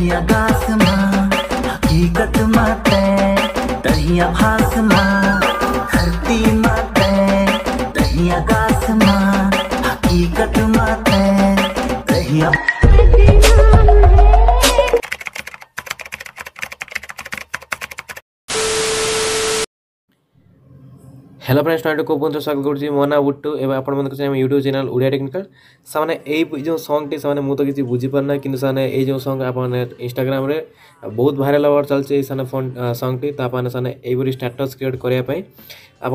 𝗣𝗹𝗲𝗀 हकीकत माते 𝗣𝗹𝗲𝗀 धरती माते 𝗣𝗹𝗲𝗀 हकीकत माते 𝗣𝗹𝗲𝗀। हेलो फ्रेंड्स को बहुत स्वागत करुँच मो ना बुट्टू एवं आपण यूट्यूब चैनल ओडिया टेक्निकल से जो सॉन्ग टी से मुझे किसी बुझीपारना कि जो सॉन्ग आप इंस्टाग्राम रे बहुत भाइराल हबार चलছে फोन सॉन्ग टी ताने यही स्टेटस क्रिएट करने आप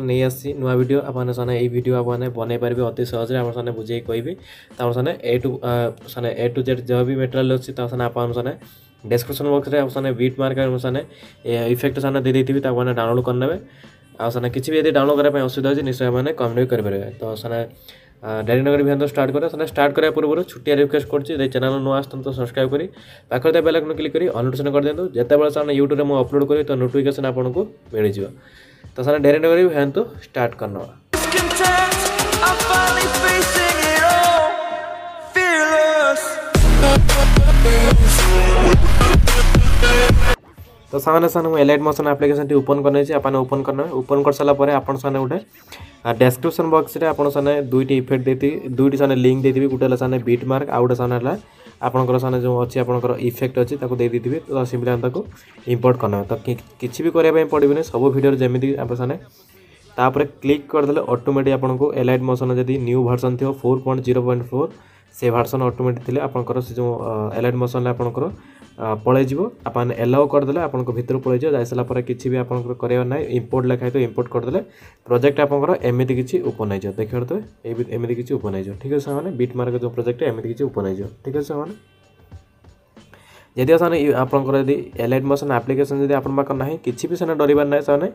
नहीं आसी नुआ वीडियो आपने वीडियो आपने बनई पारे अति सहज आपने बुझे कहबी ताने ए टू जेड जो भी मटेरियल अच्छी आपने डिस्क्रिप्शन बॉक्स रे आपने बीट मार्क इफेक्ट साने दे देती डाउनलोड करने आने किसी भी यदि डाउनलोड करने असुविधा होती निश्चय मैंने कमेंट करेंगे तो साने डायरेक्ट नगर भिडियो स्टार्ट करें स्टार्ट करने पूर्व छुट्टिया रिक्वेस्ट कर चैनल नुआ आसत तो सब्सक्राइब करी पाखे बेल आइकन क्लिक करी ऑल नोटिफिकेशन कर दिखाँ जितेबाला साने यूट्यूब में मुझे अपलोड करी तो नोटिफिकेशन आपको मिल जाए तो साने डायरेक्ट नगर भिडियो तो स्टार्ट करना तो सामने सामने मुझे एलाइट मोशन एप्लिकेशन ओपन करने आपने ओपन करना ओपन कर सारापर आपन सामने गोटे डिस्क्रिप्शन बॉक्स रे आपन सामने दुईटी इफेक्ट देती दुईटी सामने लिंक देती गोटे सामने बीट मार्क आउ गोटे सामने है आपंकर सामने जो अच्छी आपंकर इफेक्ट अच्छी देती देती तो सिंपली इंपोर्ट करना तो किसी भी करने पड़े सब वीडियो जमी आप सामने तापर क्लिक करदे ऑटोमेटिक आपको एलाइट मोशन जब न्यू वर्जन थी 4.0.4 से वर्जन ऑटोमेटिक थी आपंकर से जो एलाइट मोशन आपंकर पलैज आपने एलाउ करदे आपको भितर पलैज जाई सारापर किसी भी आपंकर कर ना इंपोर्ट लिखाई तो इंपोर्ट करदे प्रोजेक्ट आपंकर एमती किसी ओपन हो देखिए तो एमती किसी ओपन हो ठीक है मैंने बीट मार्क जो प्रोजेक्ट एमती किसी ओपन हो ठीक है मैंने जदि आपंकर यदि एलाइट मोशन एप्लिकेशन जब आप ना किसी भी सेने डरबार ना से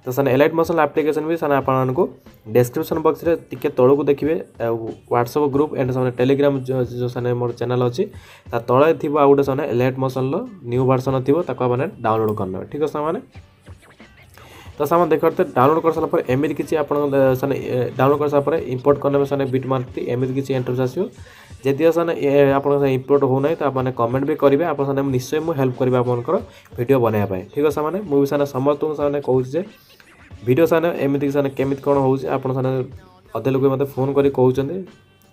तो सेने एलाइट मोशन एप्लिकेशन भी सेने आपको डिस्क्रिप्शन बॉक्स रे टिके तौक देखिए व्हाट्सएप ग्रुप एंड से टेलीग्राम जो सेने मोर चैनल अच्छी तले थी आ गए से एलाइट मोशन न्यू वर्जन थी मैंने डाउनलोड करना ठीक है मैंने तो सामान देखते डाउनलोड कर सारापर एमती किसी डाउनलोड कर सारापर इंपोर्ट करने से बीट मार्क एमती किसी एंट्रेंस आसो जदि से आप इंपोर्ट हो ना तो आपने कमेंट भी करेंगे आप निश्चय मुझे हेल्प करेंगे आपंकर वीडियो बनाया ठीक है मैंने मुझे समस्त कहूँ वीडियो साने एमती केमी कौन हो अधे लोग मत फोन कर कहते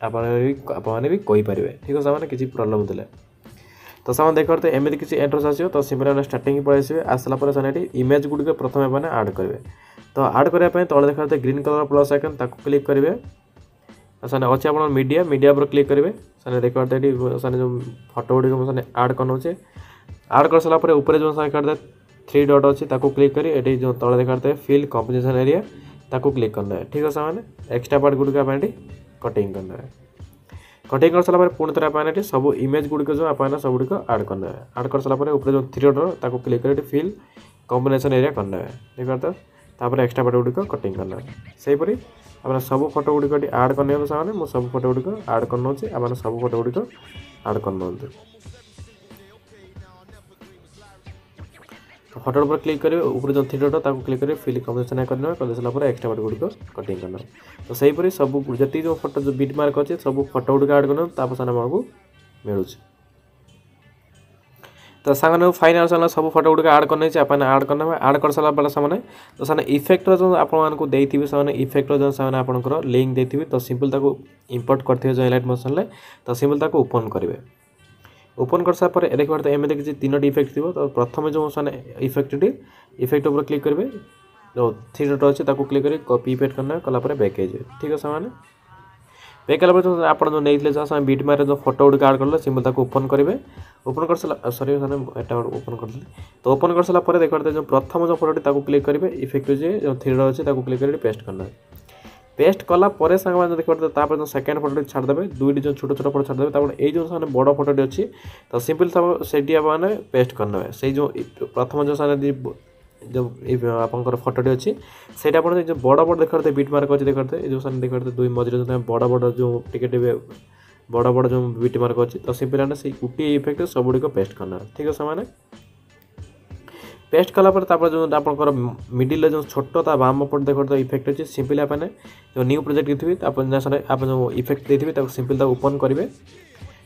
आपने भी कहींपारे ठीक है मैंने किसी प्रोब्लेम थे तो सामान देखते एमती किसी एंट्रेंस आसो तो सिंपल स्टार्टिंग पलि आसवे आसला से इमेज गुड़िक प्रथम मैंने आड करेंगे तो आड करने तले देखते ग्रीन कलर प्लस आइकन ताको क्लिक करेंगे साने अच्छे आप मीडिया पर क्लिक करेंगे साने देखते जो फोटो गुड़िक आड कर आड कर सारापर ऊपर जो देखते 3 डॉट अच्छी क्लिक करी ये जो तले देखते फिल कंपोजिशन एरिया ताको क्लिक करना है ठीक है मैंने एक्स्ट्रा पार्ट गुड़िक कटिंग करना है कटिंग कर सारापर पुणी थे आप सब इमेज गुड़िक जो आप सब गुड़िक आड करना है आड कर सारापर ऊपर जो 3 डॉट ताको क्लिक कर फिल कॉम्बिनेशन एरिया करना है देखते तापर एक्स्ट्रा पार्ट गुड़िक कटिंग करना है सेहीपरी आप सब फोटो गुड़िक आड करने सामने मुझे सब फोटो गुड़िक आड करना आप सब फोटो गुड़िक आड करना तो फोटो पर क्लिक करेंगे ऊपर जो 3 डॉट क्लिक करेंगे फिल कॉम्बिनेशन करना कर सारापर एक्स्ट्रा पार्ट गुड़िक कटिंग करना तो सेहीपरी सब जी जो फोटो जो बीट मार्क अच्छे सब फोटो गुड़िक आड करना सामने आमको मिलूँ तो सामने फाइनल सामने सब फोटो गुड़िक आड करने आपने आड करना आड कर सारा सामने तो सामने इफेक्ट जो आपको देती सामने इफेक्ट जो सामने आपंकर लिंक देती तो सिंपल ताको इंपोर्ट करते जो एलाइट मोशन तो सिंपल ताको ओपन करेंगे ओपन कर सारापर देखिए तो एमती किसी 3 इफेक्ट थी तो प्रथम जो इफेक्ट उपर क्लिक करेंगे जो 3 डॉट अच्छे क्लिक कर कॉपी पेस्ट करना कलापर बैक ठीक है सामने बैक कला जो आप नहीं बीट मारे जो फोटो गुड़िक आड कर सिंपल ताको ओपन करेंगे ओपन कर सारा सॉरी ओपन कर तो ओपन कर सारापर देखते जो प्रथम जो फोटोटी क्लिक करेंगे इफेक्ट जो 3 डॉट अच्छे क्लिक कर पेस्ट करना पेस्ट कलापर सामान देखते जो सेकेंड फोटो छाड़देवे दुईटी जो छोट छोट फोटो छाड़देवे ये जो बड़ फोटोटी अच्छी तो सिंपल से आपने पेस्ट करना से जो प्रथम जो जो आपंकर फोटोटी अच्छी से जो बड़ बड़ देखते बीट मार्क अच्छे देखते जो देखते दुई मझे बड़ बड़ जो टिके बड़ बड़ जो बीट मार्क अच्छी तो सिंपल से गोटे इफेक्ट सब गुड़िक पेस्ट करना ठीक है सामने पेस्ट कलापर जो आपंकर मिडिल जो छोट बाम पट देखते इफेक्ट अच्छे सिंपल आपने जो न्यू प्रोजेक्ट थी आप जो इफेक्ट देते सिंपल ओपन करेंगे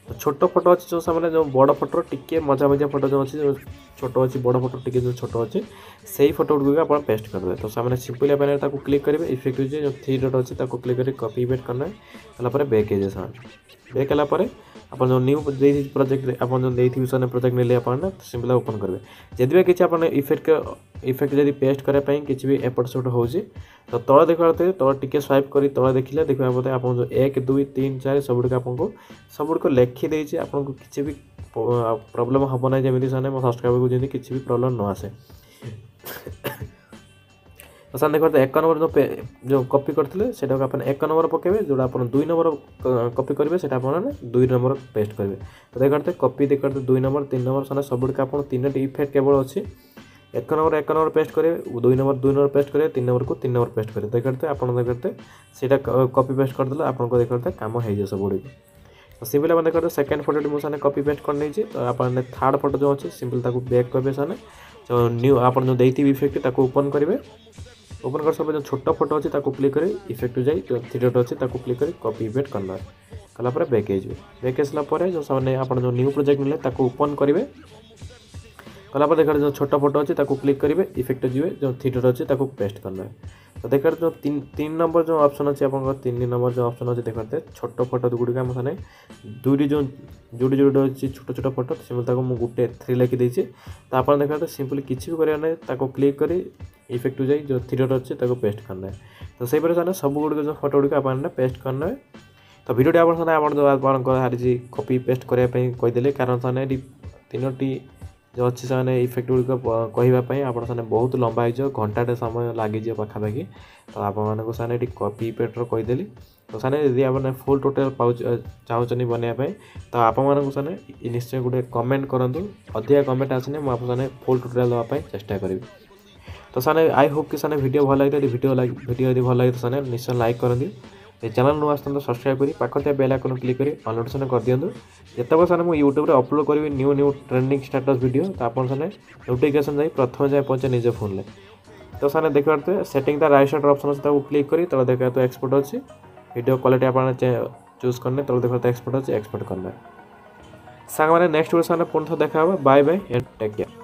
तो छोट फोटो अच्छी जो सामने जो बड़ फोटो टिके मजा मजा फोटो जो अच्छी जो छोट अच्छी बड़ फोटो टिके जो छोट अच्छे से फोटो गुड़िक आप पेस्ट करदे। तो सामने सिंपली आप क्लिक करेंगे इफेक्ट जो 3 डॉट अच्छी क्लिक कर कॉपी पेस्ट करना है बैक है बैक है आप जो न्यू प्रोजेक्ट आप जो प्रोजेक्ट ने सिंपल ओपन करेंगे जदि भी किसी आप इफेक्ट जब पेस्ट करने किसी भी एपट सेपट हो तो तल देखा तल टिके स्वाइप कर तल देखिले देखा आप जो 1 2 3 4 सबुड़ लिखिदे आपको किसी भी प्रॉब्लम हम ना जमी सब्सक्राइबर को किसी भी प्रॉब्लम न आसे। तो सामने देखते 1 नंबर जो कॉपी करते आप 1 नंबर पकेबे जो आप 2 नंबर कॉपी करेंगे से 2 नंबर पेस्ट करेंगे। तो देखते कॉपी देखते 2 नंबर 3 नंबर सामने सबुड़ आप 3 इफेक्ट केवल अच्छी 1 नंबर पेस्ट करेंगे 2 नंबर पेस्ट करेंगे 3 नंबर को 3 नंबर पेस्ट करेंगे। देखते आप देखते सीटा कॉपी पेस्ट करदे आपको देखते कम हो सब गुड़ी। तो सिंपल आप देखते सेकेंड फोटो मुझे कॉपी पेस्ट कर नहीं तो आप थर्ड फोटो जो अच्छे सिंपल बैक करेंगे सामने जो न्यू आप जो देती इफेक्ट ओपन करेंगे ओपन कर सब जो छोट फोटो अच्छी क्लिक कर इफेक्ट जाए जो 3 डॉट अच्छी क्लिक कर कॉपी पेस्ट करना कलापर बैक बैक आसला जो सामने आप जो न्यू प्रोजेक्ट मिले ओपन करेंगे कलापर देखा जो छोट फोटो अच्छी क्लिक करेंगे इफेक्ट जी जो 3 डॉट अच्छी पेस्ट करना है। तो देखा जो 3 नंबर जो ऑप्शन अच्छे आप 3 नंबर जो ऑप्शन अच्छे देखते छोट फोटो गुड़िक आम सामने दुईटी जो जोड़ी जोड़ी अच्छी छोट छोट फोटो सिंपल मुझे गोटे 3 लिखिदे। तो आप देखते सिंपली किसी भी करना क्लिक कर इफेक्ट जाए जो 3 डॉट अच्छे पेस्ट करना है। तो सही पर सब गुड़िक जो फोटो गुड़िक आप पेस्ट करना है। तो भिडियो आप जो आपकी कॉपी पेस्ट करने कहीदे कारण से 3टी जो अच्छी से इफेक्ट गुड़िक कहवाई आप बहुत लंबा हो घंटाटे समय लगे पाखापाखि। तो आपको साने कॉपी पेस्ट कहीदेली। तो साने यदि आप फुल टोटल चाहते बनवाई तो आप निश्चय गोटे कमेंट करूँ अधिक कमेंट आसने मुझे फुल टोटल देवाई चेष्टा करी। तो साने आई होप कि साने वीडियो भल लगे वीडियो यदि भल लगे तो साने निश्चय लाइक करती चैनल नु आसता सब्सक्राइब करी पाखते बेल आइकन क्लिक करी ऑल नोटिफिकेशन कर दिंतु जिते सारे मुझे यूट्यूब रे अपलोड करी न्यू ट्रेंडिंग स्टेटस वीडियो तो आप नोटिफिकेशन जाए प्रथम जाए पहुँचे निज फोन में। तो साने देखते setting the right side option अच्छे क्लिक करी तब देखा तो एक्सपोर्ट अच्छी वीडियो क्वालिटी आप चूज करने तब देखते एक्सपोर्ट अच्छी एक्सपोर्ट करना। सांग मैंने नेक्स्ट वीडियो पुनः देखा bye bye and take care.